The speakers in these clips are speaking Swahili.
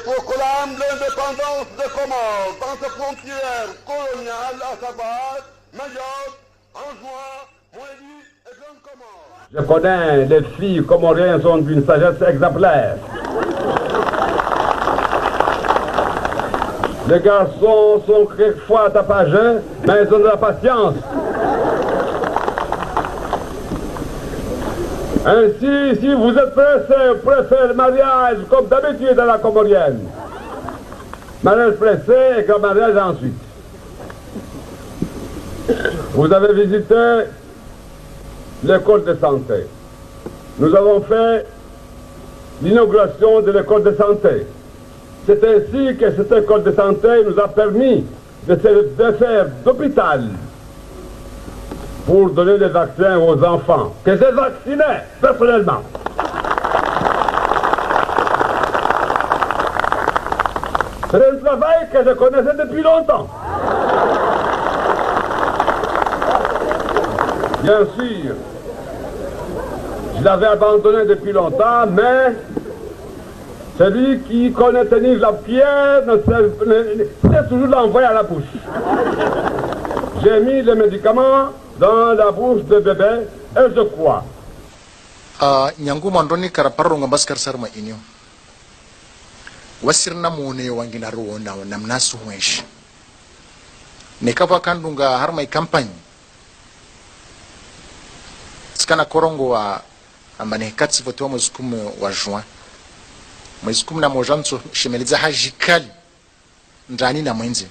proclame l'indépendance des Comores dans ses frontières coloniales, à savoir Mayotte, Anjouan, Moélie et Grande Comore. Je connais les filles comoriennes sont d'une sagesse exemplaire. Les garçons sont quelquefois tapageux, mais ils ont de la patience. Ainsi, si vous êtes pressé, préférez le mariage comme d'habitude à la comorienne. Mariage pressé et grand mariage ensuite. Vous avez visité l'école de santé. Nous avons fait l'inauguration de l'école de santé. C'est ainsi que cette école de santé nous a permis de faire d'hôpital pour donner des vaccins aux enfants, que j'ai vaccinés personnellement. C'est un travail que je connaissais depuis longtemps. Bien sûr, je l'avais abandonné depuis longtemps, mais celui qui connaît tenir la pierre sait toujours l'envoyer à la bouche. J'ai mis les médicaments dans la bouche de bébé et je crois. Nyangu mandoni karaparro ngabaskar sarma inyo. Wasirna mone wangina ruona namnasu mwesh. Nekava kandunga harma campagne. Skana korongo wa ambane katsi voto mwezi 10 wa juin. Mwezi 10 na mojanso shemeliza hajikali ndani na mwenzi.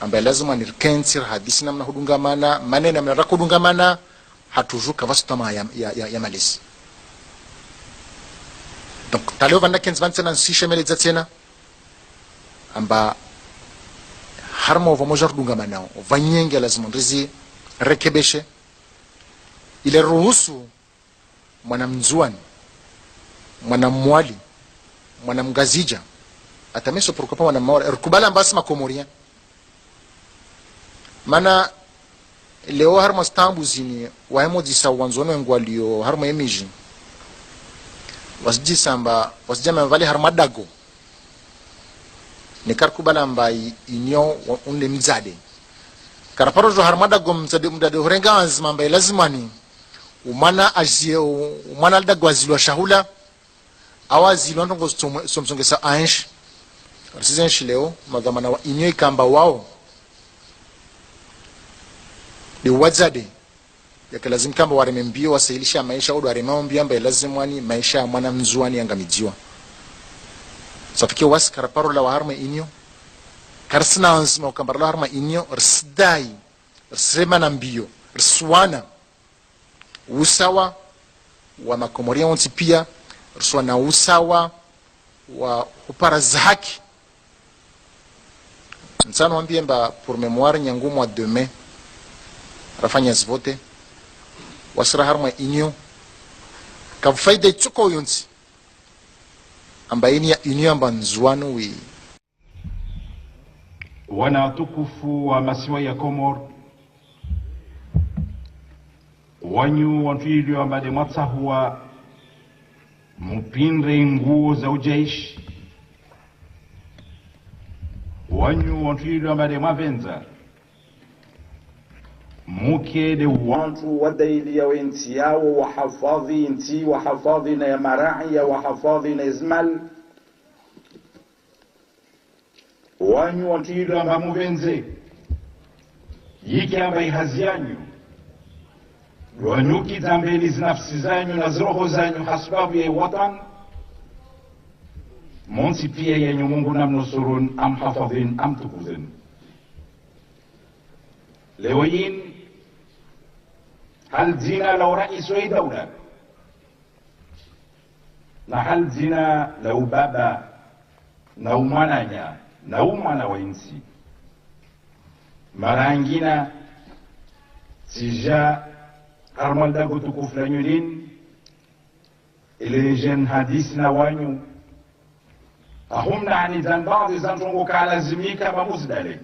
Ambaye lazima nirkensir hadisi namna hudungamana maneno namna rakudungamana hatujuka vastama ya malisi. Donc taleo vanda kens vansena si shemeliza tena amba harmo vamojar dungamana vanyenge lazima ndizi rekebeshe ile ruhusu mwanamzuani mwanamwali mwanamgazija atameso prokopa mwanamwali rukubala mbasi makomoria mana leo harmo stambu zini wahemo disa wanzono ngwalio harmo emiji wasjisa amba wasjama vale harmadago ne karkubala mbai inyo unle mzade karaparojo harmadago mzade horenga azma mbai lazimani umana azie umana dagwazilwa shahula awazilwa ndongo somsongesa ansh arsizenshi leo magamana wa inyo ikamba wao de wazade yakalazim kamba waremembio wasailisha maisha odo waremambio ambaye lazimwani maisha mwana mzuani angamijiwa safike was karaparo la harma inyo karsna ansma ukambara la harma inyo rsdai rsema mbio rswana usawa wa makomoria wonti pia rswana usawa wa upara zaki nsano ambie mba pour mémoire nyangu mois de mai rafanya zvote wasra harma inyo ka faida tsuko yonsi ambaini ya inyo amba nzuano wi wana tukufu wa masiwa ya Komor wanyu wantuilio ambade mwatsahuwa mupinre nguo za ujaishi wanyu wantuilio ambade mwavenza muke de wantu wadaili ya wenti yao wahafadhi inti wahafadhi na ya marai ya wahafadhi na izmal wanyu wantuilio amba muvenze yiki amba ihazi yanyu wanyuki zambeli zinafsi zanyu na zroho zanyu hasbabu ya watan monsi pia yenye Mungu namnusurun am hafadhin am tukuzin leo yin hal zina lau rais wa dawla na hal zina lau baba na umwananya na umwana wa insi marangina sija harmal dago tukufu la nyulin ile jen hadis na wanyu ahum nani zan baadhi zantongo kalazimika mamuzdale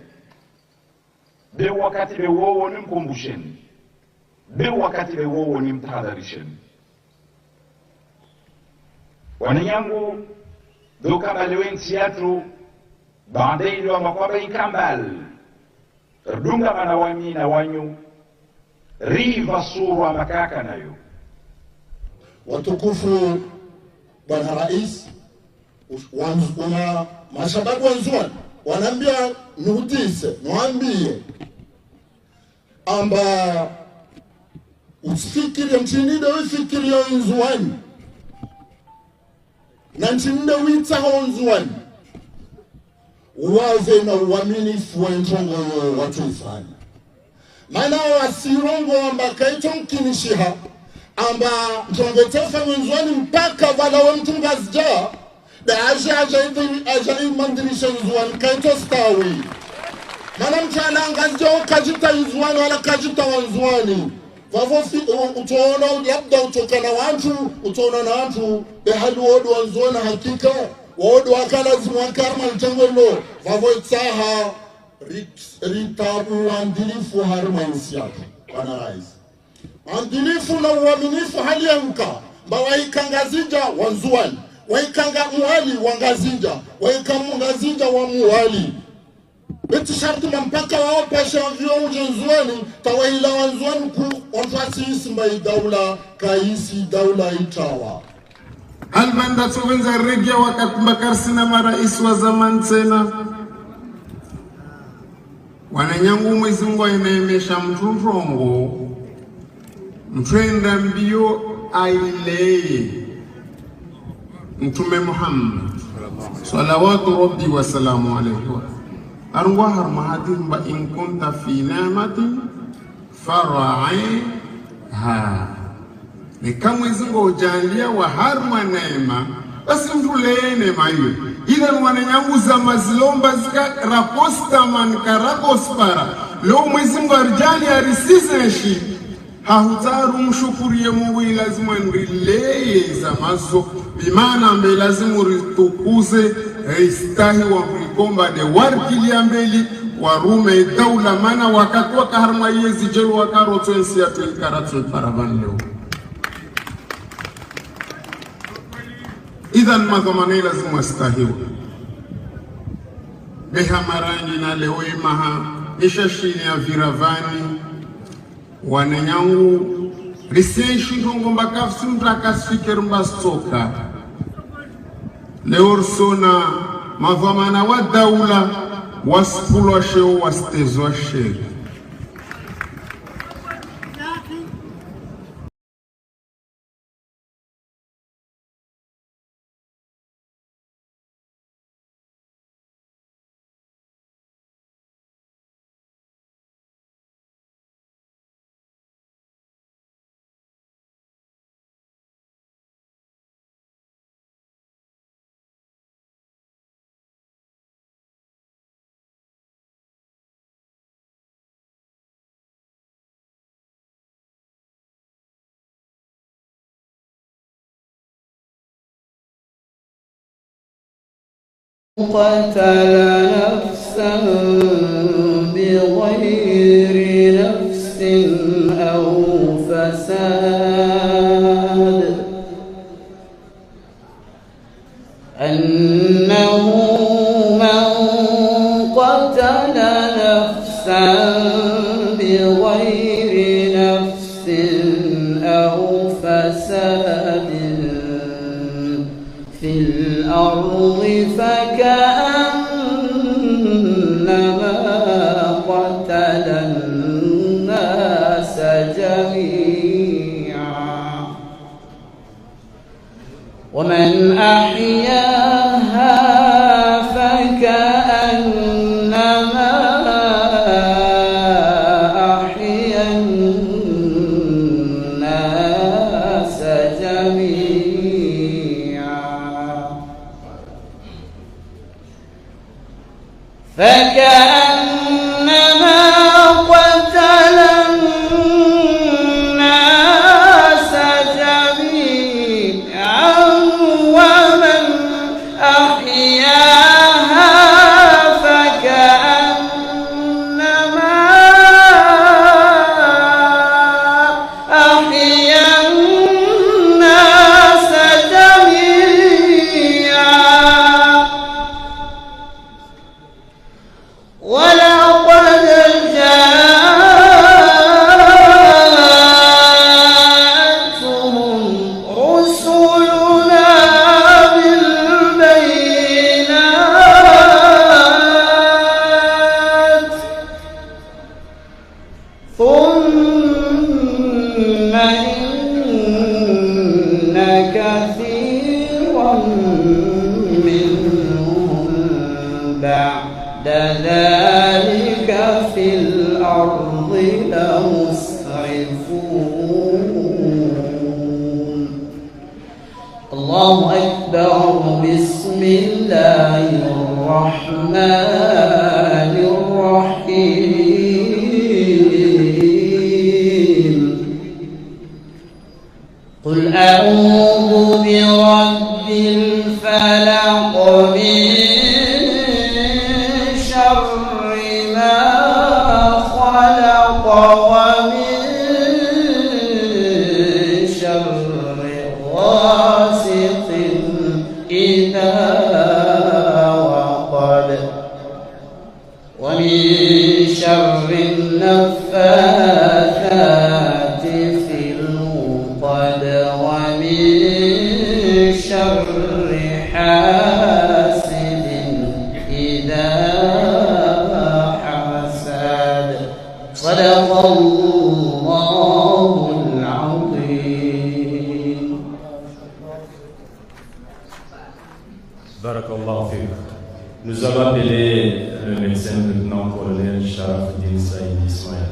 be wakati be wowo nimkumbusheni be wakati be wowo nimtahadharisheni wanyangu doka balewen siatu bande ilo makwaba inkambal rdunga manawami na wanyu riva surwa makaka nayo. Watukufu Bwana Rais, wana mashababu wanzuani wanaambia nihutise niwaambie amba usifikirie mchinide wifikirie nzuani na mchinide witaho nzuani uwaze na uaminifu wa ntongo watu ifanya maana wasirongo amba kaito mkinishiha amba ntongo tefa nzuani mpaka vala wa mtungazi jaa da aja mandirisha nzuani kaito stawi mana mchana angazio kajita nzuani wala kajita wanzuani vavo utaona labda utokana watu utaona na watu behali wodu wanzuani hakika wodu wakalazimu wakarma mtangolo vavo itaha ritabu wandilifu harma insiatu Bwana Rais wandilifu na uaminifu hali ya mka mba waikangazija wanzuani waikanga muhali wangazinja waikamungazija wa muhali beti sharti mpaka wao pasha vyo ujenzuani tawaila wanzuani ku onfasi isimba daula kaisi daula itawa Albanda tuwenza regia wakakumbakarsi marais wa zaman tena wananyangu Mwenyezi Mungu ainaemesha mtunrongo mtwenda mbio aileye Mtume Muhammad salawatu rabbi wa salamu alayhi arwa harma hadimba in kunta fi ni'matin fara'iha ni kama Mwenyezi Mungu ujalia wa harma neema basi mtuleye neema hiyo ila wananyangu za mazilomba zika raposta man karapospara leo Mwenyezi Mungu arjali arisizeshi hahutaru mshukurie Mungu lazima nrileye za mazo bimana ambe lazima ritukuze istahi wa mkomba de warkili ambeli warume daula mana wakatwa kaharma yezi jelu wakaroto ensi ya tuikaratu paravan leo idhan madhamane lazima istahiwa beha marangi na leo imaha ishashini ya viravani wananyangu risenshi ndongo mbakafsi mtakasifikir mbastoka leo sona madhamana wa daula waspulwa sheo wastezwa sheri قتل نفسا بغير نفس أو فساد أنه من قتل نفسا بغير نفس أو فساد في الأرض فكأنما قتل الناس جميعا ومن أحياها فكأنما أحيا الناس جميعا فكأنما قتل الناس جميعا ومن أحياها فكأنما أحيا الناس جميعا الله أكبر. بسم الله الرحمن الرحيم. قل أعوذ برب الفلق من شر ما خلق ومن شر غاسق إذا وقب ومن شر النفاثات في العقد ومن شر حاسد إذا حسد. صدق الله العظيم. Barakallahu fiqh. Nous allons appeler le médecin lieutenant-colonel Sharafuddin Saïd Ismaël.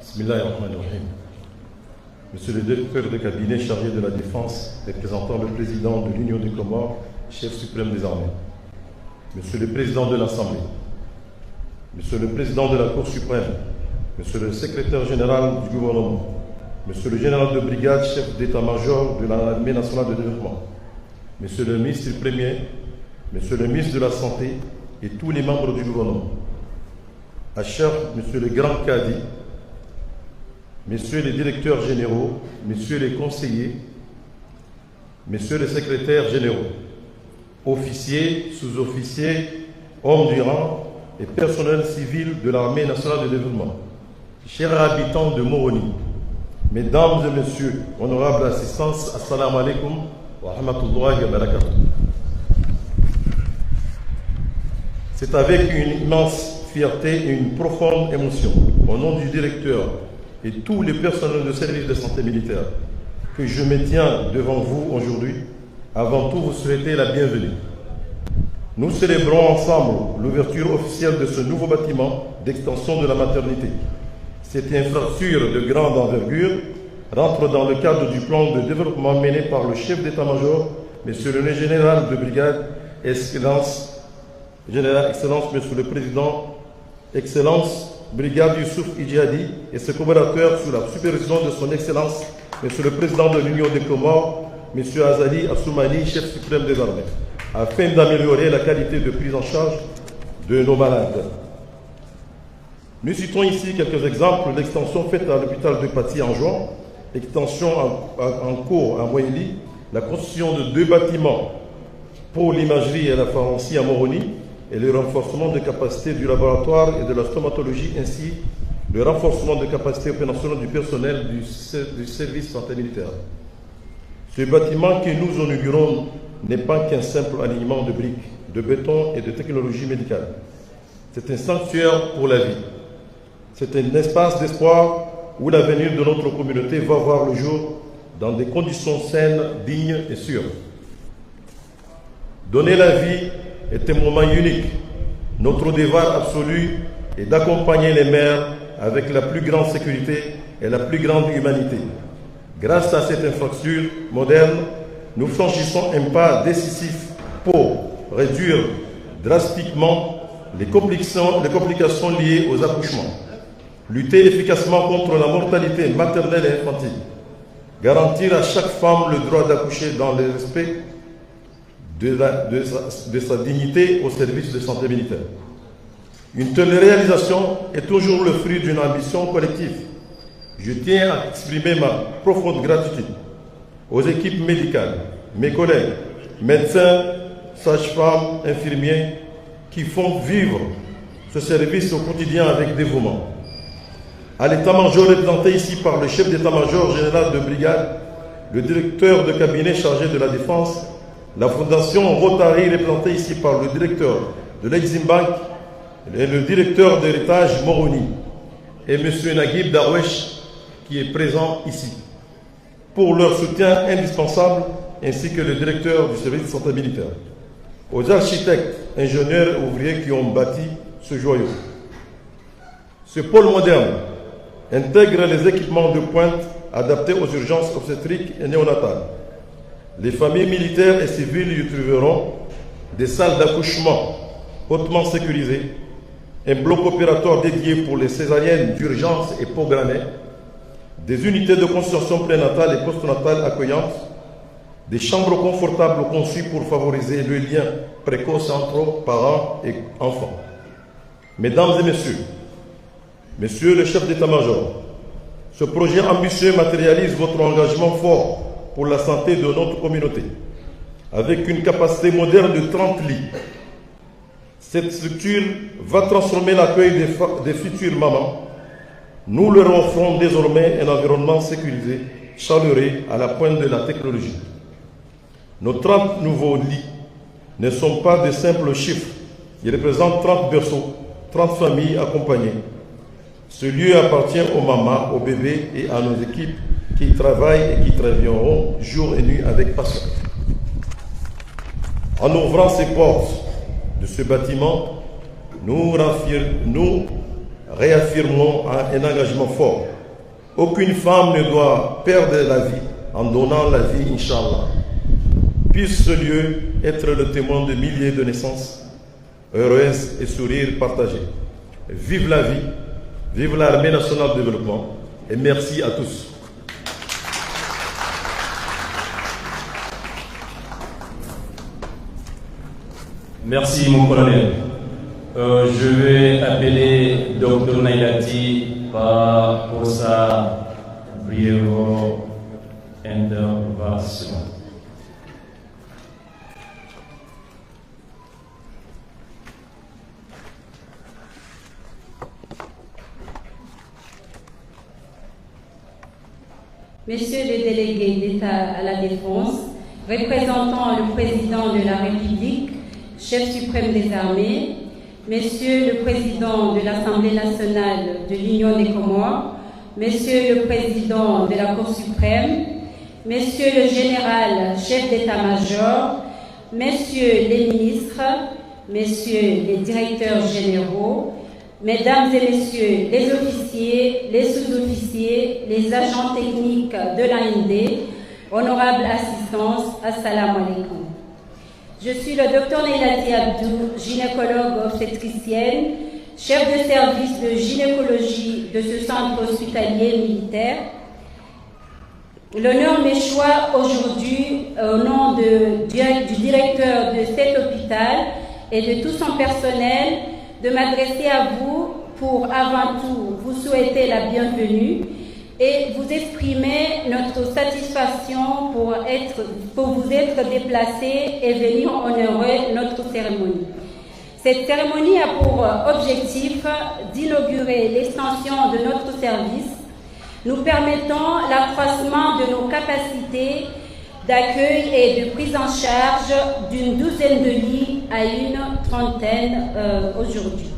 Bismillahirrahmanirrahim. Monsieur le directeur de cabinet chargé de la défense, représentant le président de l'Union des Comores, chef suprême des armées, Monsieur le président de l'Assemblée, Monsieur le président de la Cour suprême, Monsieur le secrétaire général du gouvernement, Monsieur le général de brigade, chef d'état-major de l'Armée nationale de développement, Monsieur le ministre premier, Monsieur le ministre de la Santé et tous les membres du gouvernement, Cher Monsieur le grand cadi, Messieurs les directeurs généraux, Messieurs les conseillers, Messieurs les secrétaires généraux, officiers, sous-officiers, hommes du rang et personnel civil de l'Armée nationale de développement, chers habitants de Moroni, Mesdames et Messieurs, honorables assistants, Assalamu alaikum wa rahmatullahi wa barakatuh. C'est avec une immense fierté et une profonde émotion, au nom du directeur et tous les personnels de service de santé militaire, que je me tiens devant vous aujourd'hui, avant tout vous souhaiter la bienvenue. Nous célébrons ensemble l'ouverture officielle de ce nouveau bâtiment d'extension de la maternité. Cette infrastructure de grande envergure rentre dans le cadre du plan de développement mené par le chef d'état-major, Monsieur le général de brigade, Excellence, Monsieur le Président, Excellence, Brigade Youssouf Idjihadi et ses collaborateurs sous la supervision de son Excellence, Monsieur le Président de l'Union des Comores, Monsieur Azali Assoumani, chef suprême des armées, afin d'améliorer la qualité de prise en charge de nos malades. Nous citons ici quelques exemples de l'extension faite à l'hôpital de Paty en juin, l'extension en cours à Moélie, la construction de 2 bâtiments pour l'imagerie et la pharmacie à Moroni, et le renforcement de capacités du laboratoire et de la stomatologie, ainsi le renforcement de capacités opérationnelles du personnel du service santé militaire. Ce bâtiment que nous inaugurons n'est pas qu'un simple alignement de briques, de béton et de technologie médicale. C'est un sanctuaire pour la vie. C'est un espace d'espoir où l'avenir de notre communauté va voir le jour dans des conditions saines, dignes et sûres. Donner la vie est un moment unique. Notre devoir absolu est d'accompagner les mères avec la plus grande sécurité et la plus grande humanité. Grâce à cette infrastructure moderne, nous franchissons un pas décisif pour réduire drastiquement les complications liées aux accouchements, lutter efficacement contre la mortalité maternelle et infantile, garantir à chaque femme le droit d'accoucher dans le respect de sa dignité au service de santé militaire. Une telle réalisation est toujours le fruit d'une ambition collective. Je tiens à exprimer ma profonde gratitude aux équipes médicales, mes collègues, médecins, sages-femmes, infirmiers, qui font vivre ce service au quotidien avec dévouement. À l'état-major représenté ici par le chef d'état-major général de brigade, le directeur de cabinet chargé de la défense, la fondation Rotary représentée ici par le directeur de l'Exim Bank et le directeur de l'héritage Moroni, et M. Naguib Darwesh qui est présent ici. pour leur soutien indispensable, ainsi que le directeur du service de santé militaire. Aux architectes, ingénieurs et ouvriers qui ont bâti ce joyau. Ce pôle moderne intègre les équipements de pointe adaptés aux urgences obstétriques et néonatales. Les familles militaires et civiles y trouveront des salles d'accouchement hautement sécurisées, un bloc opératoire dédié pour les césariennes d'urgence et programmées, des unités de consultation prénatale et postnatale accueillantes, des chambres confortables conçues pour favoriser le lien précoce entre parents et enfants. Mesdames et messieurs, Monsieur le chef d'état-major, ce projet ambitieux matérialise votre engagement fort pour la santé de notre communauté, avec une capacité moderne de 30 lits. Cette structure va transformer l'accueil des futures mamans. Nous leur offrons désormais un environnement sécurisé, chaleureux, à la pointe de la technologie. Nos 30 nouveaux lits ne sont pas de simples chiffres. Ils représentent 30 berceaux, 30 familles accompagnées. Ce lieu appartient aux mamans, aux bébés et à nos équipes qui travaillent et qui travailleront jour et nuit avec passion. En ouvrant ces portes de ce bâtiment, nous réaffirmons un engagement fort. Aucune femme ne doit perdre la vie en donnant la vie, Inch'Allah. Puisse ce lieu être le témoin de milliers de naissances heureuses et sourires partagés. Vive la vie! Vive l'Armée nationale de développement et merci à tous. Merci mon colonel. Je vais appeler Dr Nailati pour sa brève intervention. Monsieur le délégué d'État à la Défense, représentant le président de la République, chef suprême des armées, Monsieur le président de l'Assemblée nationale de l'Union des Comores, Monsieur le président de la Cour suprême, Monsieur le général chef d'état-major, Messieurs les ministres, Messieurs les directeurs généraux, Mesdames et Messieurs les officiers, les sous-officiers, les agents techniques de l'AND, honorable assistance, assalamu alaikum. Je suis le Dr Nailati Abdou, gynécologue obstétricienne, chef de service de gynécologie de ce centre hospitalier militaire. L'honneur m'échoit aujourd'hui, au nom du directeur de cet hôpital et de tout son personnel, de m'adresser à vous pour avant tout vous souhaiter la bienvenue et vous exprimer notre satisfaction pour vous être déplacés et venir honorer notre cérémonie. Cette cérémonie a pour objectif d'inaugurer l'extension de notre service, nous permettant l'accroissement de nos capacités d'accueil et de prise en charge d'une douzaine de lits à une trentaine aujourd'hui.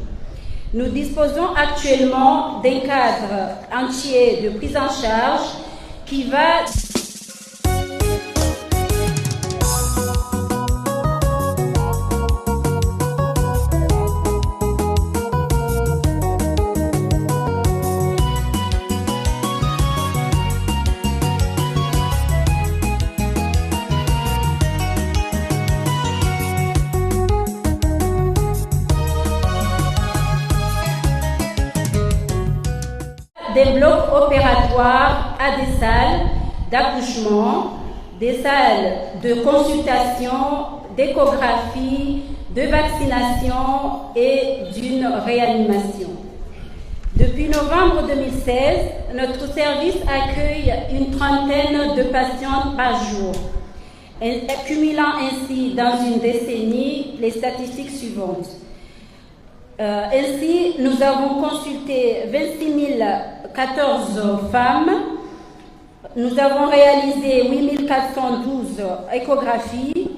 Nous disposons actuellement d'un cadre entier de prise en charge qui va des blocs opératoires à des salles d'accouchement, des salles de consultation, d'échographie, de vaccination et d'une réanimation. Depuis novembre 2016, notre service accueille une trentaine de patients par jour, accumulant ainsi dans une décennie les statistiques suivantes. Ainsi, nous avons consulté 26 014 femmes, nous avons réalisé 8 412 échographies,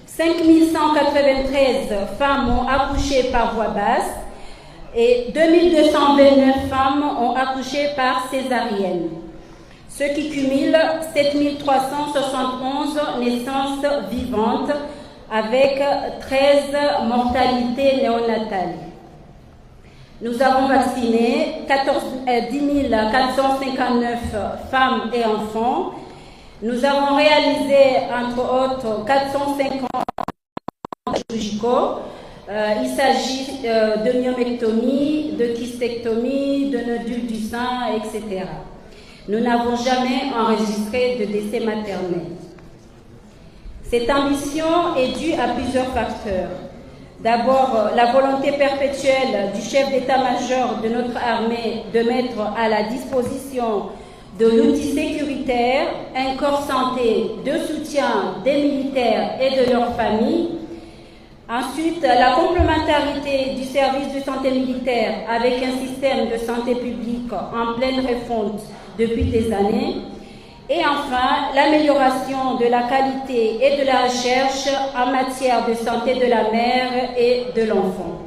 5 193 femmes ont accouché par voie basse et 2 229 femmes ont accouché par césarienne. ce qui cumule 7371 naissances vivantes avec 13 mortalités néonatales. Nous avons vacciné 10 459 femmes et enfants. Nous avons réalisé, entre autres, 450 chirurgicaux. Il s'agit de myomectomie, de kystectomie, de nodules du sein, etc. Nous n'avons jamais enregistré de décès maternel. Cette ambition est due à plusieurs facteurs. D'abord, la volonté perpétuelle du chef d'état-major de notre armée de mettre à la disposition de l'outil sécuritaire un corps santé de soutien des militaires et de leurs familles. Ensuite, la complémentarité du service de santé militaire avec un système de santé publique en pleine refonte depuis des années. Et enfin, l'amélioration de la qualité et de la recherche en matière de santé de la mère et de l'enfant.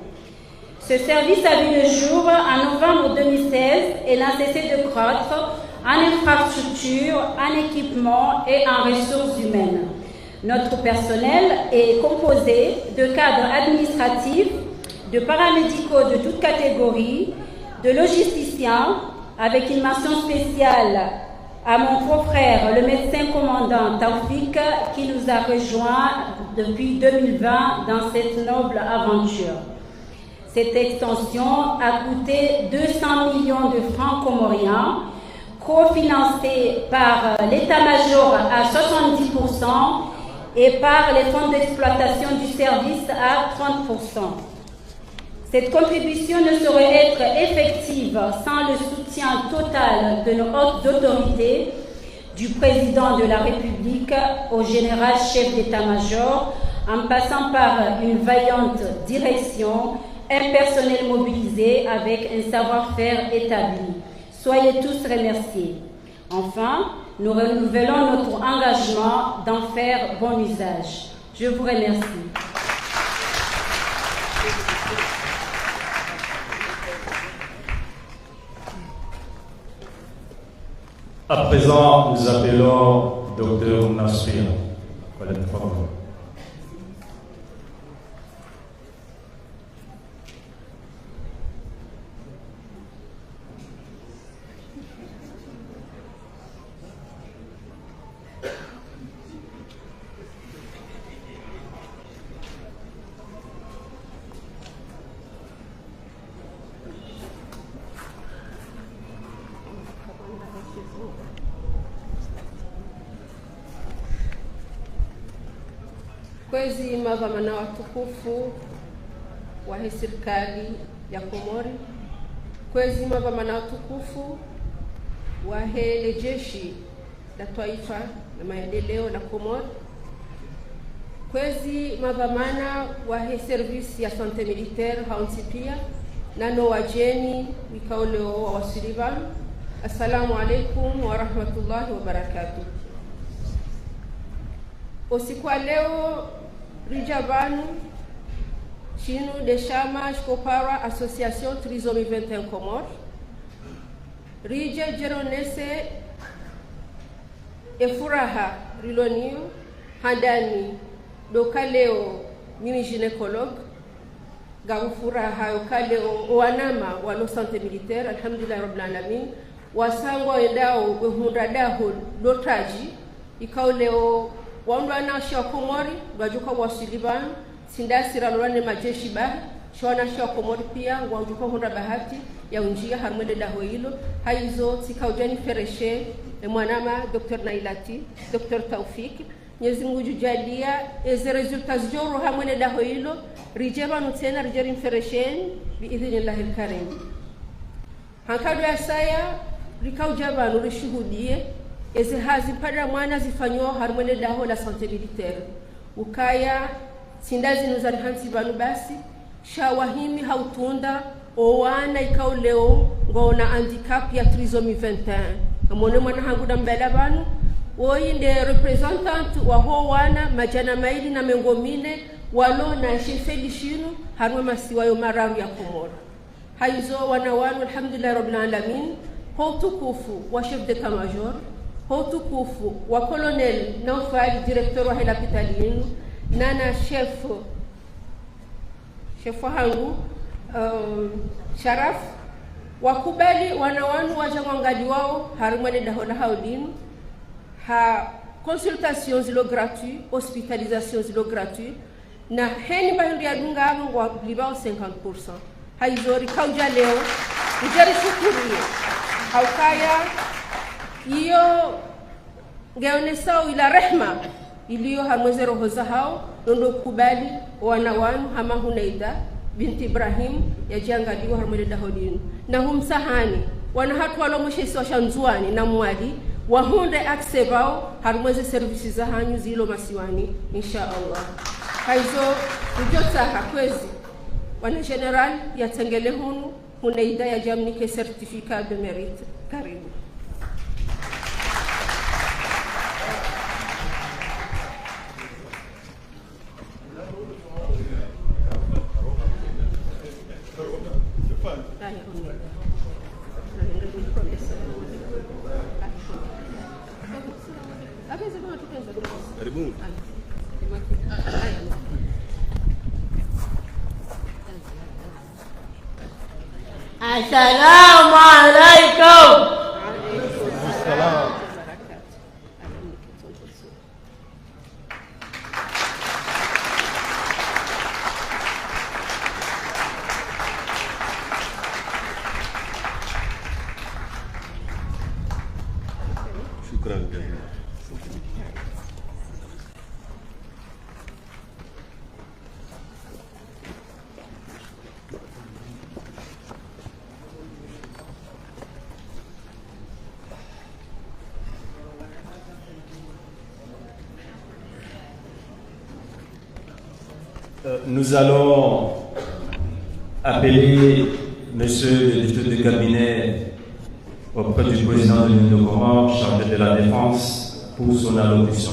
Ce service a vu le jour en novembre 2016 et n'a cessé de croître en infrastructure, en équipement et en ressources humaines. Notre personnel est composé de cadres administratifs, de paramédicaux de toutes catégories, de logisticiens, avec une mention spéciale à mon beau-frère, le médecin commandant Taoufik, qui nous a rejoints depuis 2020 dans cette noble aventure. Cette extension a coûté 200 millions de francs comoriens, cofinancée par l'état-major à 70% et par les fonds d'exploitation du service à 30%. Cette contribution ne saurait être effective sans le soutien total de nos hautes autorités, du président de la République au général chef d'état-major, en passant par une vaillante direction, un personnel mobilisé avec un savoir-faire établi. Soyez tous remerciés. Enfin, nous renouvelons notre engagement d'en faire bon usage. Je vous remercie. À présent, nous appelons Dr Nasrir. Kwezi mavamana watukufu wa serikali ya Komori, kwezi mavamana watukufu wa hele jeshi la taifa na maendeleo la Komori, kwezi mavamana wa service ya sante militaire haunsi pia nano wajeni wikaoleo wa wasilivan. Assalamu alaikum wa rahmatullahi wa barakatuh. Usiku wa leo Rijabanu chinu de chama Shkopara Association Trisomie 21 Comores Rija Jeronese efuraha rilonio handani dokaleo mimi gynécologue gafuraha yokaleo wanama wa santé militaire alhamdulillah rabbil alamin wasango endao wehunda daho lotaji ikaoleo wandwana shia Komori wajuka wasiliban sindasira lwane majeshi ba shona shia Komori pia wajuka honda bahati ya unjia harmede daho hilo haizo sikaujani fereshe mwanama Dr. Nailati Dr. Taufik Mwenyezi Mungu jujalia eze resultats joro hamwene daho hilo rijeba nutena rijerin fereshen biidhnillahi alkarim hankadu ya saya rikaujaba nurishuhudie eze hazi pada mwana zifanyo harmone daho la santé militaire ukaya sindazi nuzari hansi banu basi shawahimi hautunda owana ikauleo ngona handicap ya trisomie 21 amone mwana hanguda mbela banu oyi nde representant wa ho wana majana maili na mengomine walo na shefeli shinu harwe masiwa yo mararu ya Komoro haizo wana wanu alhamdulillah rabbil alamin ho tukufu wa chef d'état-major utukufu wa Colonel Naufal, directeur wa hela hospitalini, na chef wangu Sharaf, wakubali wanawanu wajangwangali wao harumane dahola haudin ha consultation zilo gratuit, hospitalisation zilo gratuit, na heni bahindi ya dunga hamu wa libao 50%. Haizori kauja leo ujari shukuri haukaya iyo ngeonesao ila rehma iliyo hamweze roho za hao nondo kubali wanawanu hama Hunaida binti Ibrahim ya jangaliwa harumane dahodin na humsahani wana hatu walo mweshesi wa shanzuani na mwadi wahunde aksebao harumweze servisi za hanyu zilo masiwani insha Allah. Haizo ujotaha kwezi wana general ya tengele hunu Hunaida ya jamnike certificat de mérite. Karibu. Assalamu alaikum. Nous allons appeler Monsieur le directeur de cabinet auprès du président de l'Union de Comores, chargé de la Défense, pour son allocution.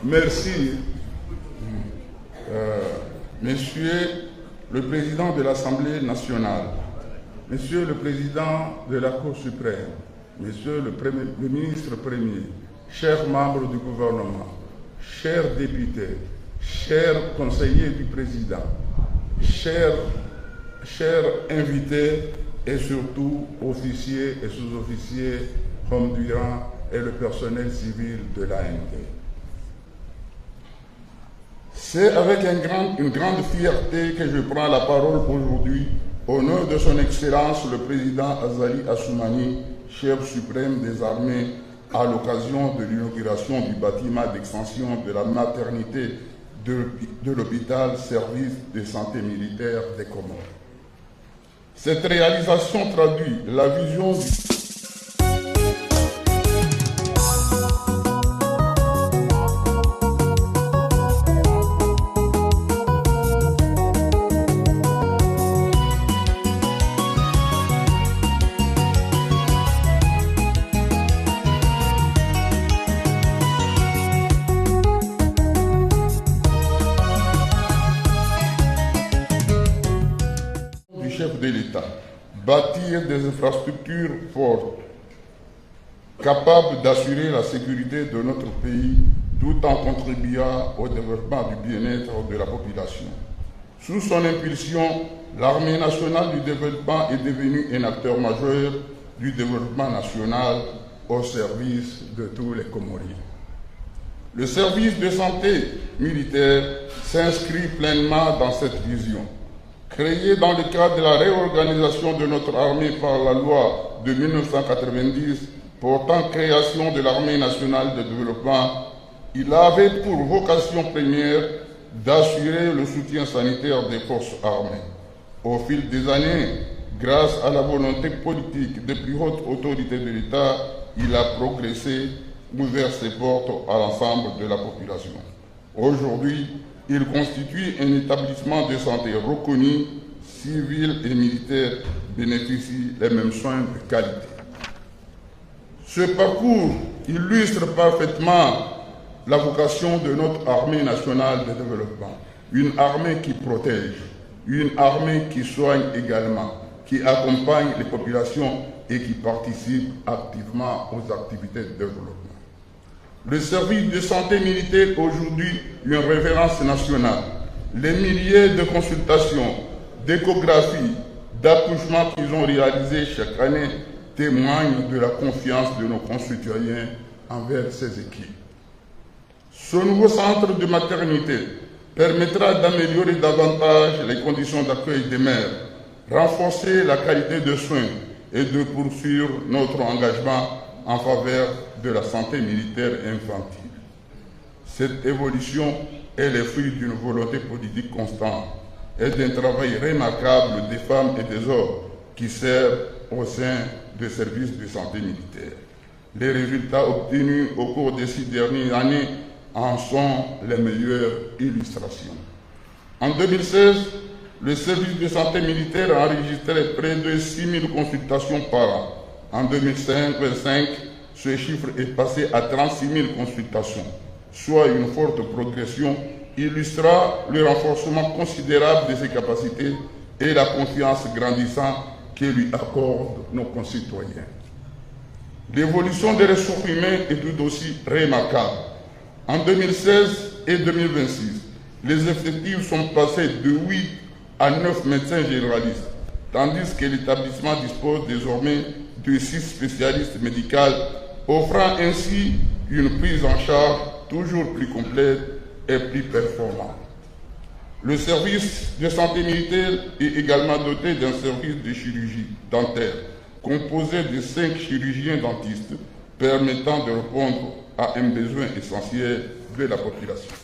Merci. Monsieur le Président de l'Assemblée nationale, Monsieur le Président de la Cour suprême, Monsieur le ministre premier, chers membres du gouvernement, chers députés, chers conseillers du Président, chers invités et surtout officiers et sous-officiers comme Durand et le personnel civil de l'ANT. C'est avec une grande fierté que je prends la parole aujourd'hui au nom de son Excellence le Président Azali Assoumani, chef suprême des armées, à l'occasion de l'inauguration du bâtiment d'extension de la maternité de l'hôpital service de santé militaire des Comores. Cette réalisation traduit la vision chef de l'État, bâtir des infrastructures fortes, capables d'assurer la sécurité de notre pays tout en contribuant au développement du bien-être de la population. Sous son impulsion, l'Armée nationale du développement est devenue un acteur majeur du développement national au service de tous les Comoriens. Le service de santé militaire s'inscrit pleinement dans cette vision. Créé dans le cadre de la réorganisation de notre armée par la loi de 1990 portant création de l'armée nationale de développement, il avait pour vocation première d'assurer le soutien sanitaire des forces armées. Au fil des années, grâce à la volonté politique des plus hautes autorités de l'État, il a progressé, ouvert ses portes à l'ensemble de la population. Aujourd'hui, il constitue un établissement de santé reconnu, civils et militaires bénéficient des mêmes soins de qualité. Ce parcours illustre parfaitement la vocation de notre armée nationale de développement. Une armée qui protège, une armée qui soigne également, qui accompagne les populations et qui participe activement aux activités de développement. Le service de santé militaire aujourd'hui une référence nationale. Les milliers de consultations, d'échographies, d'accouchements qu'ils ont réalisés chaque année témoignent de la confiance de nos concitoyens envers ces équipes. Ce nouveau centre de maternité permettra d'améliorer davantage les conditions d'accueil des mères, renforcer la qualité de soins et de poursuivre notre engagement en faveur de la santé militaire infantile. Cette évolution est le fruit d'une volonté politique constante et d'un travail remarquable des femmes et des hommes qui servent au sein des services de santé militaire. Les résultats obtenus au cours des 6 dernières années en sont les meilleures illustrations. En 2016, le service de santé militaire a enregistré près de 6 000 consultations par an. En 2025, ce chiffre est passé à 36 000 consultations, soit une forte progression illustrant le renforcement considérable de ses capacités et la confiance grandissante que lui accordent nos concitoyens. L'évolution des ressources humaines est tout aussi remarquable. En 2016 et 2026, les effectifs sont passés de 8 à 9 médecins généralistes, tandis que l'établissement dispose désormais de 6 spécialistes médicaux, offrant ainsi une prise en charge toujours plus complète et plus performante. Le service de santé militaire est également doté d'un service de chirurgie dentaire, composé de 5 chirurgiens dentistes, permettant de répondre à un besoin essentiel de la population.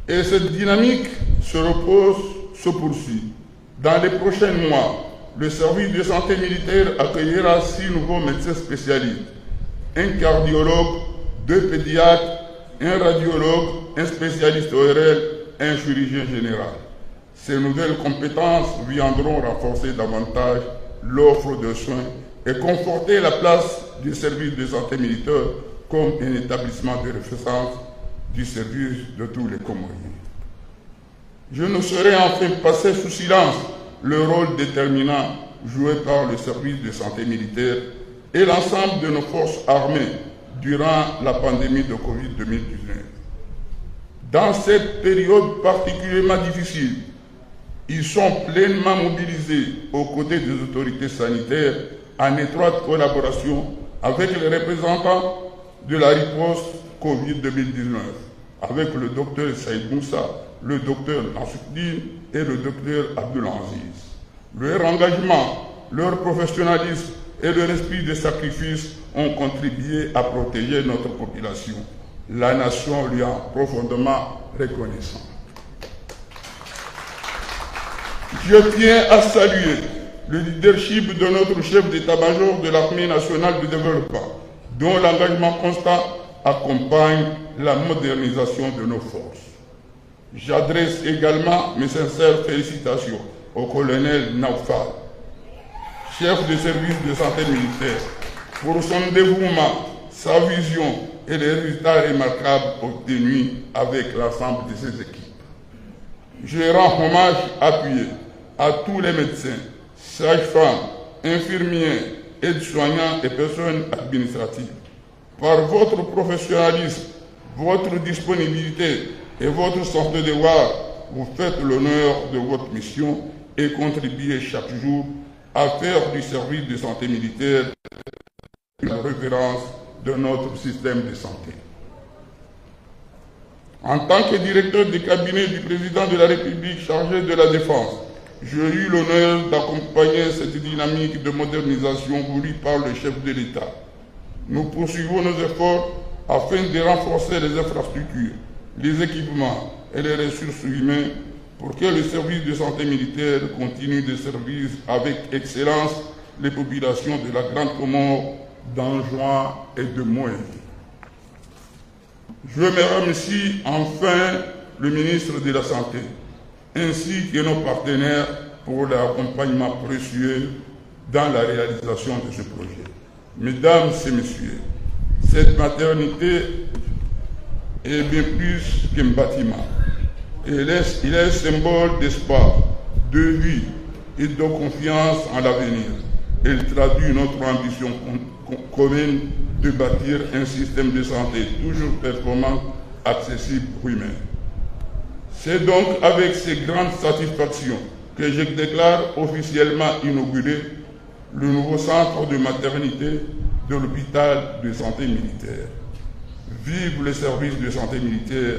Et cette dynamique se poursuit. Dans les prochains mois, le service de santé militaire accueillera 6 nouveaux médecins spécialistes, un cardiologue, 2 pédiatres, un radiologue, un spécialiste ORL, un chirurgien général. Ces nouvelles compétences viendront renforcer davantage l'offre de soins et conforter la place du service de santé militaire comme un établissement de référence du service de tous les Comoriens. Je ne saurais enfin passer sous silence le rôle déterminant joué par le service de santé militaire et l'ensemble de nos forces armées durant la pandémie de Covid-19. Dans cette période particulièrement difficile, ils sont pleinement mobilisés aux côtés des autorités sanitaires en étroite collaboration avec les représentants de la riposte Covid-2019, avec le docteur Saïd Moussa, le docteur Nassoudine et le docteur Abdul Aziz. Leur engagement, leur professionnalisme et leur esprit de sacrifice ont contribué à protéger notre population. La nation lui est profondément reconnaissante. Je tiens à saluer le leadership de notre chef d'état-major de l'armée nationale de développement, dont l'engagement constant accompagne la modernisation de nos forces. J'adresse également mes sincères félicitations au colonel Naufal, chef de service de santé militaire, pour son dévouement, sa vision et les résultats remarquables obtenus avec l'ensemble de ses équipes. Je rends hommage appuyé à tous les médecins, sages-femmes, infirmiers, aides-soignants et personnes administratives. Par votre professionnalisme, votre disponibilité et votre sens de devoir, vous faites l'honneur de votre mission et contribuez chaque jour à faire du service de santé militaire une référence de notre système de santé. En tant que directeur du cabinet du président de la République chargé de la défense, j'ai eu l'honneur d'accompagner cette dynamique de modernisation voulue par le chef de l'État. Nous poursuivons nos efforts afin de renforcer les infrastructures, les équipements et les ressources humaines pour que le service de santé militaire continue de servir avec excellence les populations de la Grande Comore d'Anjouan et de Moët. Je me remercie enfin le ministre de la Santé, ainsi que nos partenaires pour l'accompagnement précieux dans la réalisation de ce projet. Mesdames et messieurs, cette maternité est bien plus qu'un bâtiment. Il est un symbole d'espoir, de vie et de confiance en l'avenir. Elle traduit notre ambition commune de bâtir un système de santé toujours performant, accessible aux humains. C'est donc avec ces grandes satisfactions que je déclare officiellement inauguré le nouveau centre de maternité de l'hôpital de santé militaire. Vive le service de santé militaire,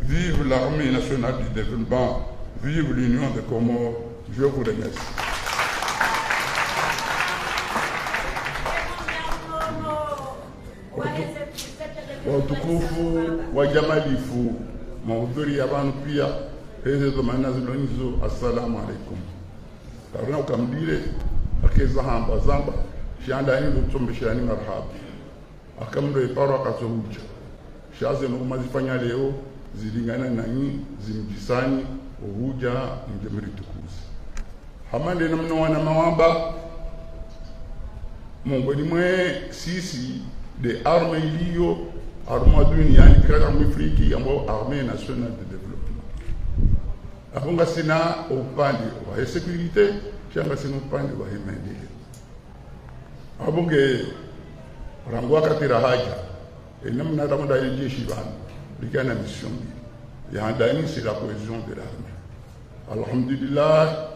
vive l'armée nationale du développement, vive l'Union des Comores. Je vous remercie. Watukufu wa jamalifu mahudhuri ya bantu pia hezezo manazilonizo assalamu alaikum karna ukamdile akeza hamba zamba shandani lutombeshani marhaba akamdo iparo akazohuja shaze no mazifanya leo zilingana nanyi zimjisani uhuja mjemiri tukuzi hamande namna wana mawamba mongoni mwe sisi de arme iliyo arme duniani kala Afriki ambao arme nationale de développement abonga sina upande wa security shanga sina upande wa maendeleo abonge rangwa katira haja namna ramada ya jeshi bana bikana mission ya ndani c'est la cohésion de l'armée alhamdulillah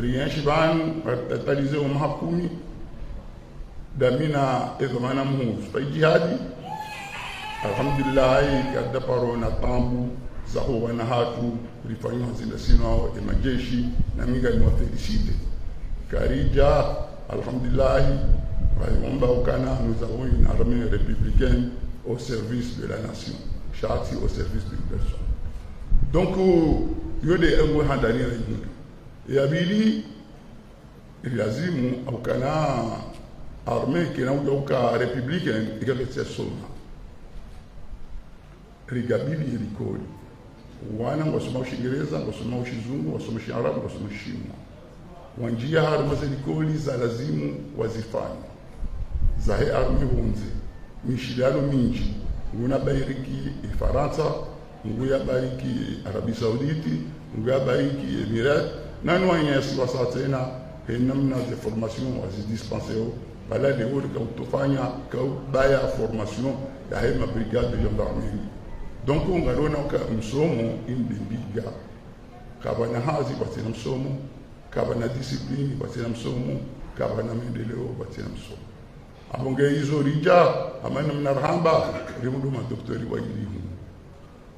rien shiban atalize umhakumi damina ezomana muhusu pa jihadi alhamdulillah kadda paro na tambu zaho wana hatu rifanywa zinda sino majeshi na minga ni wafelicite karija alhamdulillah waomba ukana nous avons une armée républicaine au service de la nation chati au service d'une personne donc yode engo handani ya yabili ilazimu ukana armée qui n'a aucun républicain et qui est seulement rigabili rikoli wana wasoma Uingereza wasoma Kizungu wasoma Kiarabu wasoma Shimo wanjia harma za rikoli za lazimu wazifanya za he armée hunze mishidano mingi nguna bairiki Faransa nguya bariki Arabia Sauditi nguya bariki Emirat nanu wanyasi wasatena henamna de formation wazidispenser bala de wuri ka utofanya ka baya formation ya hema brigade de gendarmerie donc ngarona ka msomo imbibiga kabana hazi batina msomo kabana discipline batina msomo kabana maendeleo batina msomo abonge hizo rija amana mnarhamba rimudu madoktori wa elimu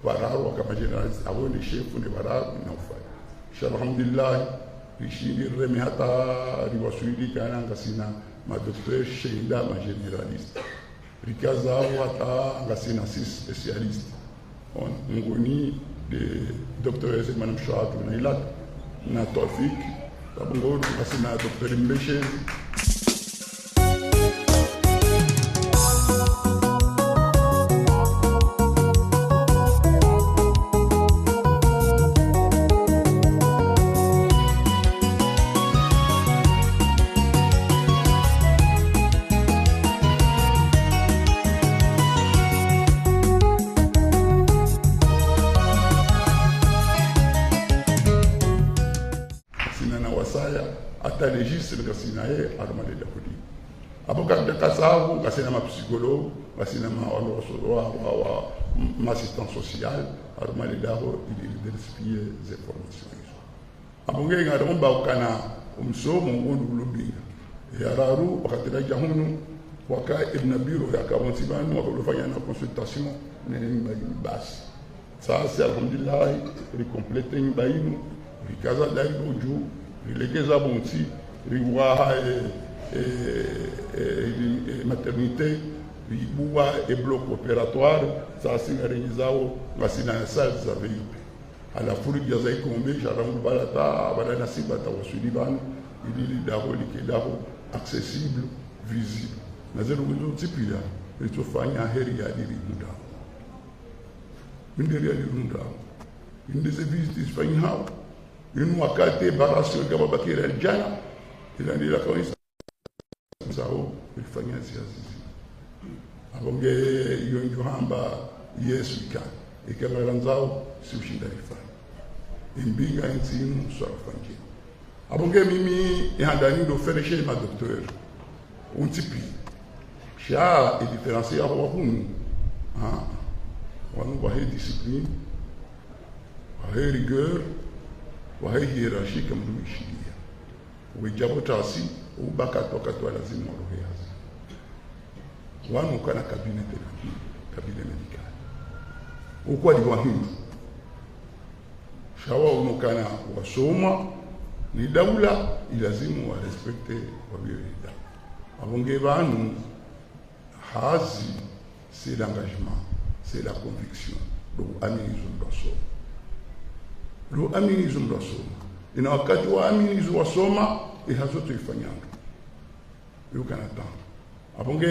bararo kama generalist abone chef ni bararo na ufai alhamdulillah ishiri remi hata riwasuli kana ngasina ma docteur Sheila ma généraliste rikaza wata ngasina six spécialiste on ngoni de docteur Madame Chouatou na ilat na Tofik babungo ngasina docteur Mbeshe hata registre kasina ye armale da kudi aboka de kasavu kasina ma psychologue kasina ma wa assistant social armale da ho il respirer des formations abonge ngado mba kana umsomo ngondu lubinga yararu wakatira jahunu waka ibn biro yakabonsibanu wakolofanya na consultation nene basi sasa alhamdulillah recomplete nbainu rikaza dai boju rilegeza bonti riwa maternité riwa et bloc opératoire ça singarizao ngasina salle za VIP ala furi ya zai kombe jarangu balata bala nasiba ta wasuli ban ili daho likidaho accessible visible na zero wizo tipia litofanya heri ya diri muda ndiri ya diri muda inde ze visite fanya hao inu wakati barasio kama bakira aljana ila ndira kwa zao ilifanya ziazi abonge yonjo hamba Yesu ikala nzao si ushinda rifani imbinga nzimu swarafanje abonge mimi ihandani do fereshe ma docteur un tipi sha et différencier wa hunu wanu wa discipline wa rigueur wa hiérarchie kama duishilia ujabo tasi ubaka toka tu lazima roho wanu kana kabine medical ukwa ni wahindu shawa unokana wasoma ni daula ilazimu wa respecte wa biyoida abonge banu hazi c'est l'engagement c'est la conviction do aminizum rasoma ina wakati wa aminizu wasoma ihazo tuifanyanga yukana tano abonge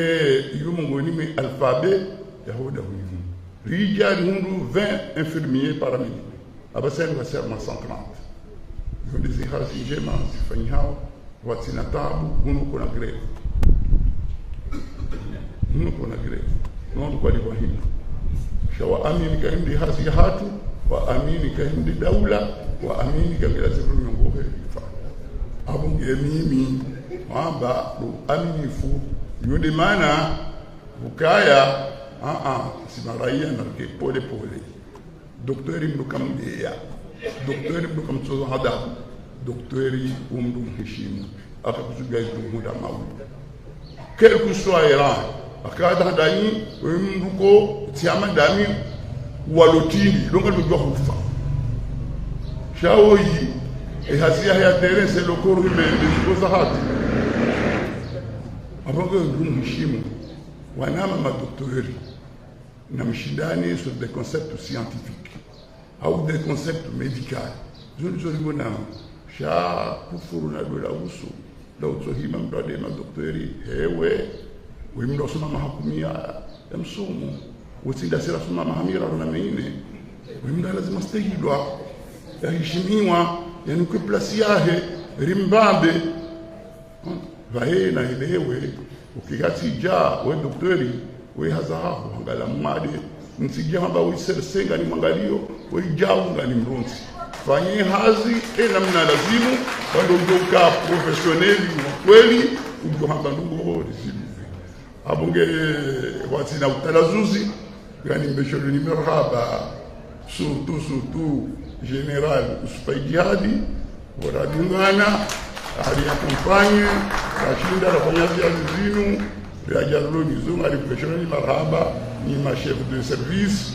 yumungu ni alphabet yahuda huivu rijal hundu 20 infirmiers paramédicaux abasen wa serma 130 yo dizihasi jema zifanyao watina tabu hunu kuna greve non kwa liwa hili shawa amini ka hindi hasi hatu wa amini ka hindi daula wa amini ka bila zifu nyongohe abonge mimi wamba aminifu yonde mana bukaya simaraia na ke pole doktori mdukamdeya doktori mdukamtsozo hada doktori heshimu akakuzuga muda mawu quel que soit Iran akada dani mduko tiama dami walotini longa ndo kufa shaoyi hasia ya terrain c'est le corps humain de Zahati abongo heshimu wanama madoktori na mshindani sur des concepts scientifiques au des concepts médicaux zoni sha kufuru na dola usu la utohima mdade madoktori hewe wimdo soma mahakumia ya msumu utinda sira soma mahamira na meine wimdo lazima stehidwa yaheshimiwa yani kwa plasi yahe rimbambe vae na elewe ukigati ja we doktori we hazahaho angala mmade nsijia hamba wisersenga ni mwangalio we jaunga ni mronsi fanye hazi namna lazimu wando ujoka professionneli kweli ujohamba ndungo rizimu abonge watina utalazuzi yani mbesholo ni merhaba surtout général uspaijihadi waradungana ali accompagne kashinda rafanya zinu ya jaloni zunga alipeshona ni marhaba ni ma chef de service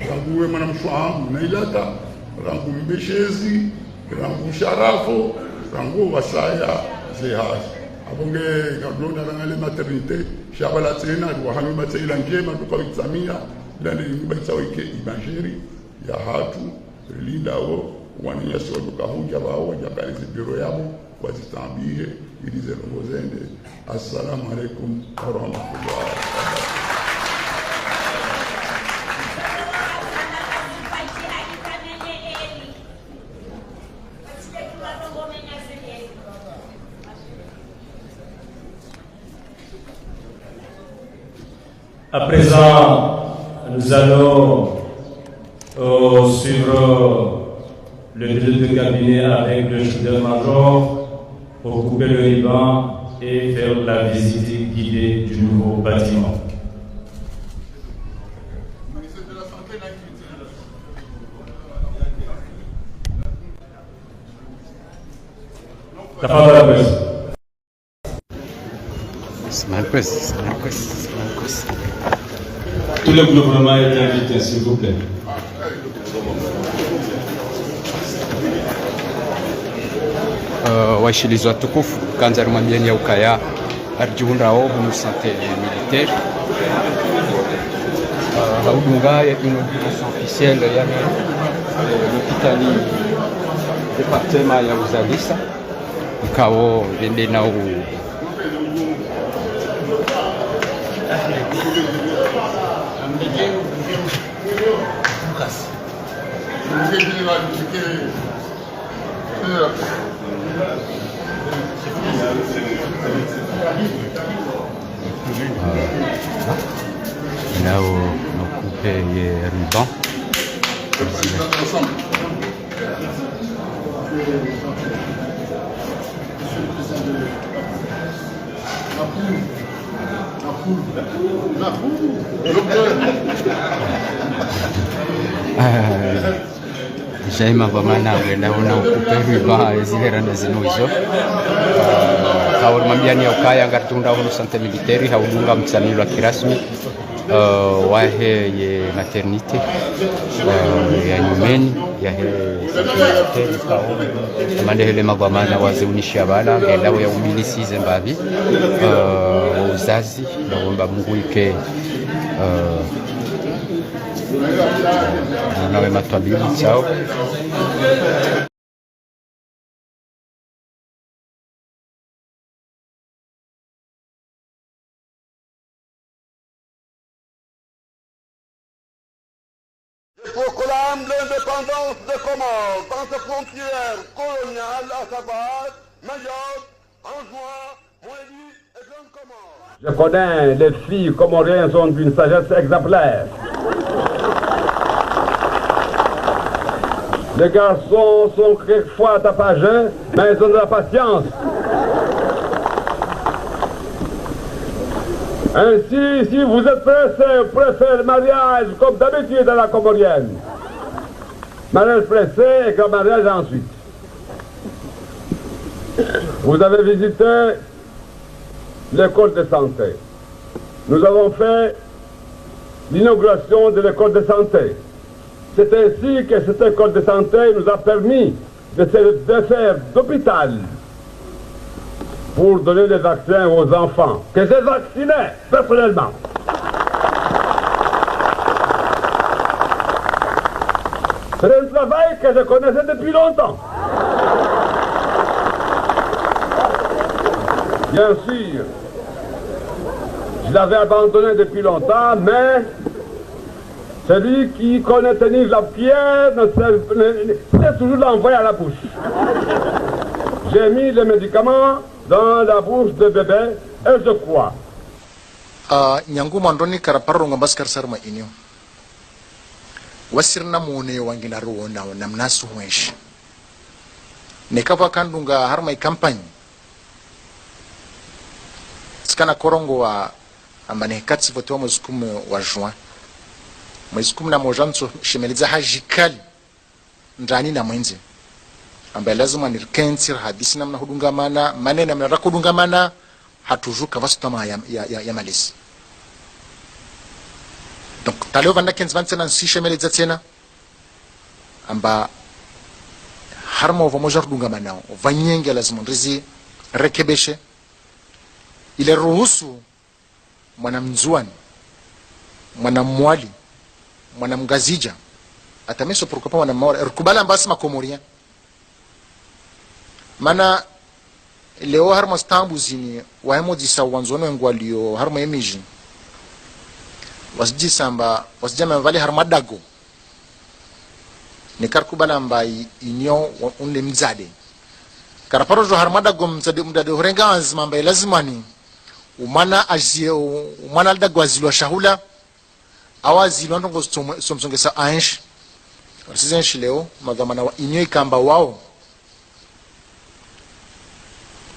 rangu mwana mshwangu na ilata rangu mbeshezi rangu sharafo rangu wasaya zehaz abonge kadona rangale maternité shabala tena wa hanu matsaila njema tukawitsamia ndani mbatsawike imageri ya hatu lindao wananyasi wadukahuja bao wajabalize biro yabo wazitambie ilize longozende. Assalamu alaikum warahmatullahi wabarakatuh. À présent, nous allons suivre le visite de cabinet avec le chef d'état-major pour couper le ruban et faire la visite guidée du nouveau bâtiment. La parole à la presse. Tout le gouvernement est invité, s'il vous plaît. Washilizi watukufu kanza rumamieni ya ukaya arjiunda obu musante militaire haudunga ya inauguration officielle yani l'hôpital département ya uzalisa ikawo vende na u là on a coupé les rubans. Jaima bamana wenda una ukupe ruba zihera na zinuizo kauli mambiani ya ukaya ngatunda hulu sante militeri haudunga mtsanilo kirasmi wahe ye maternité ya nyumeni ya he amande hele mabamana wazeunisha bana ngelawo ya umilisi zembavi uzazi naomba Mungu ike nawe matwabili chao Je proclame l'indépendance des Comores dans ses frontières coloniales, à savoir Mayotte, Anjouan, Moélie et Grande Comore. Je connais les filles comoriennes sont d'une sagesse exemplaire. Les garçons sont quelquefois tapageux, mais ils ont de la patience. Ainsi, si vous êtes pressé, vous préférez le mariage comme d'habitude dans la comorienne. Mariage pressé et grand mariage ensuite. Vous avez visité l'école de santé. Nous avons fait l'inauguration de l'école de santé. C'est ainsi que cette école de santé nous a permis de faire d'hôpital pour donner des vaccins aux enfants, que j'ai vaccinés personnellement. C'est un travail que je connaissais depuis longtemps. Bien sûr, je l'avais abandonné depuis longtemps, mais celui qui connaît tenir la pierre sait toujours l'envoyer à la bouche. J'ai mis les médicaments dans la bouche de bébé et je crois. Nyangu mandoni karaparo ngambas karsarma inyo. Wasirna mune wangina ruona namnasu mwesh. Nekava kandunga harma campagne. Skana korongo wa amane katsi voto wa muzikumu wa juin. Muzikumu na mojanso shimeliza hajikali ndani na mwenzi. Ambaye lazima nirkentir hadisi namna hudungamana manena mna rakudungamana hatujuka vasutama ya malisi. Donc taleo vanda kenzvantsena nsishemeleza tena amba harma uvamoja hudungamana vanyenge lazima ndizi rekebeshe ile ruhusu mwanamzuani mwanamwali mwanamgazija atameso pourquoi pas mwanamwali rukubala mbasi makomoria mana leo harma stambu zini waemojisa wanzono ngwalio harma emiji wasjisa mba wasjama vale harma dago nikarkubala mba inyo unle mzade karaparo jo harma dago mzade horenga azma mba lazimani umana azie umana dago azilwa shahula awazilwa ndongo somsongesa ansh wasizenshi leo magamana wa inyo ikamba wao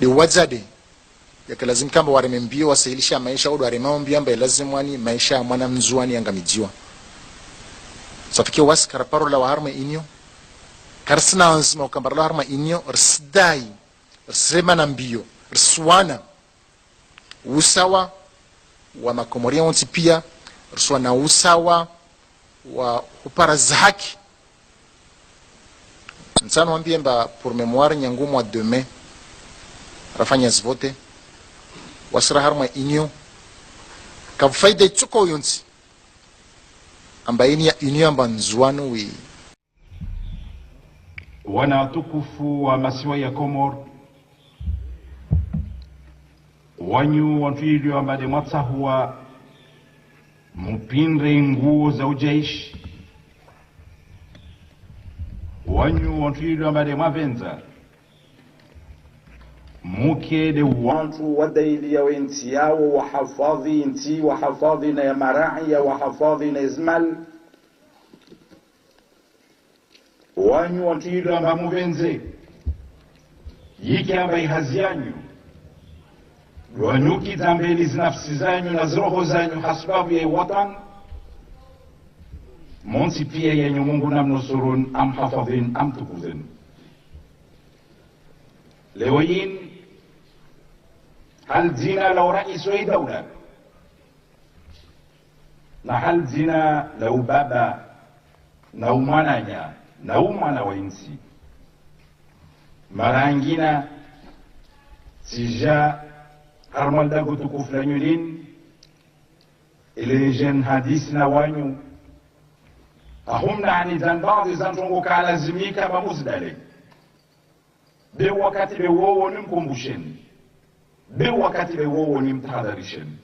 ni wazade yake lazima kamba waremembio wasailisha maisha au waremambia mba lazima ni maisha mwana mzuani angamijiwa safikia was karaparo la harma inyo karsna azma kambara la harma inyo rsdai rsema na mbio rswana usawa wa makomoria wonti pia rswana usawa wa uparaza haki nsano ambie mba pour mémoire nyangu mois de mai rafanya zvote wasra harma inyo ka faida tsuko yonsi amba ini ya inyo amba nzwano wi wana watukufu wa masiwa ya Komoro, wanyu wantuilio ambade mwatsahuwa mupindre nguo za ujaishi, wanyu wantuilio ambade mwavenza mukede wantu wadaili ya nchi yao wahafadhi nchi, wahafadhi na ya marai, wahafadhi na izmal, wanyu wantuilio amba muvenze yiki amba ihazi yanyu wanyuki zambeli zinafsi zanyu na zroho zanyu hasbabu ya watan monsi pia yenyu Mungu namnusurun amhafadhin amtukuzin. Leo yin hal zina lau rais wa dawla na hal zina lau baba na umwananya na umwana wa insi marangina sija harmal dagu tukufu la nyulin ile jen hadisi na wanyu ahumna ani zan baadhi zan tungo kalazimika mamuzdale be wakati be wowo ni mkumbusheni, be wakati be wowo ni mtahadharisheni.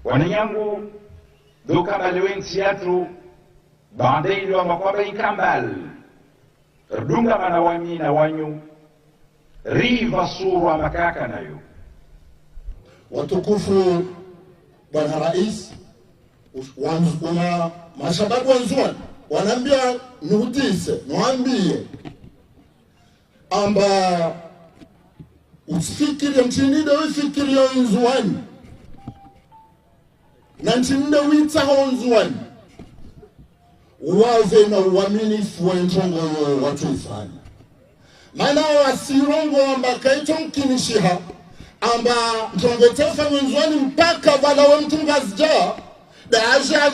Wanyangu doka balewensi yatu baada ilo amakwaba ikambal rdunga manawami na wanyu riva suru makaka nayo. Watukufu Bwana Rais, wana mashababu wanzuani wanaambia nuhutise nuambie amba usifikirie mchinide ufikirie nzuani na mchinide witaho nzuani uwaze na uaminifu wa ntongo watu ifani maana wasirongo amba kaito mkinishiha amba ntongo tefa nzuani mpaka wala wa mtunga zja da aja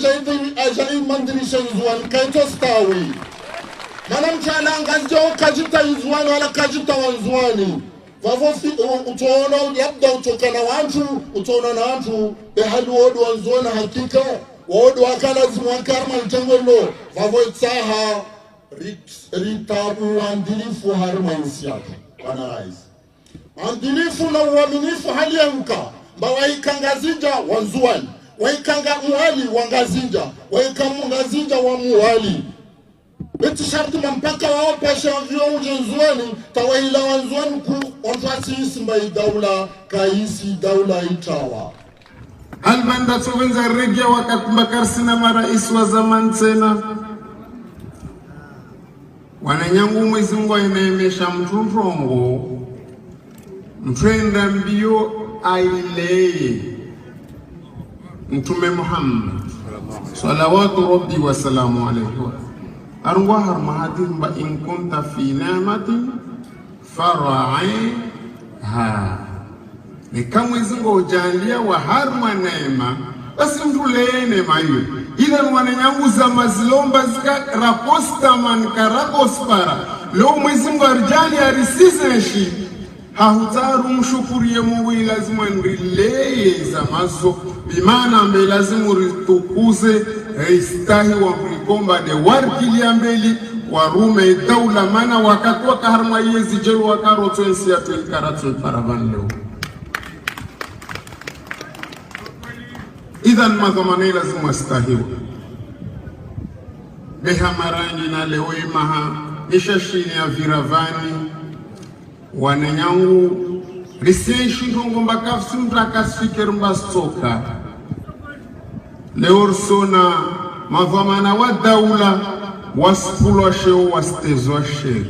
mandirisha nzuani kaito stawi mana mchana angazija ukajita nzuani wala kajita wanzuani vavo utaona labda utokana wantu utaona na wantu behali wodu wanzuani hakika wodu wakala zimwakarma utengolo vavo itaha ritabu wandilifu harma insiatu Bwana Rais wandilifu na uaminifu hali ya mka mba waikangazija wanzuani waikanga muhali wangazinja waikamungazinja wa muhali beti sharti mpaka wao pasha vyo ujenzuani tawahila wanzuani ku ontwasi isimba daula kaisi daula itawa albanda sovenza regia wakati mbakarsina marais wa zaman tena wananyangu Mwenyezi Mungu inaemesha mturongo mtwenda mbio aileye Mtume Muhammad salawatu rabbi wa salamu alayhi arwa harmahatin ba in kunta fi ni'matin fara'iha ni kama Mwenyezi Mungu ujalia wa harma neema basi mtulee neema hiyo ila wananyangu za mazilomba zika raposta man karakospara leo Mwenyezi Mungu arjali arisizeshi hahutaru mshukurie Mungu lazima nrileye za mazo bimana mbe lazima ritukuze istahi wa mlikomba de warkilia mbeli warume daula mana wakati wakaharma yezi jelu wakaroto ensi ya tuikaratu paravan leo idhan madhamane lazima istahiwa beha marangi na leo imaha ishashini ya viravani wananyangu lisenshi ngomba kafsi mtakasiker mbastoka leorsona mavamana wa daula waspulwa sheo wastezwa sheri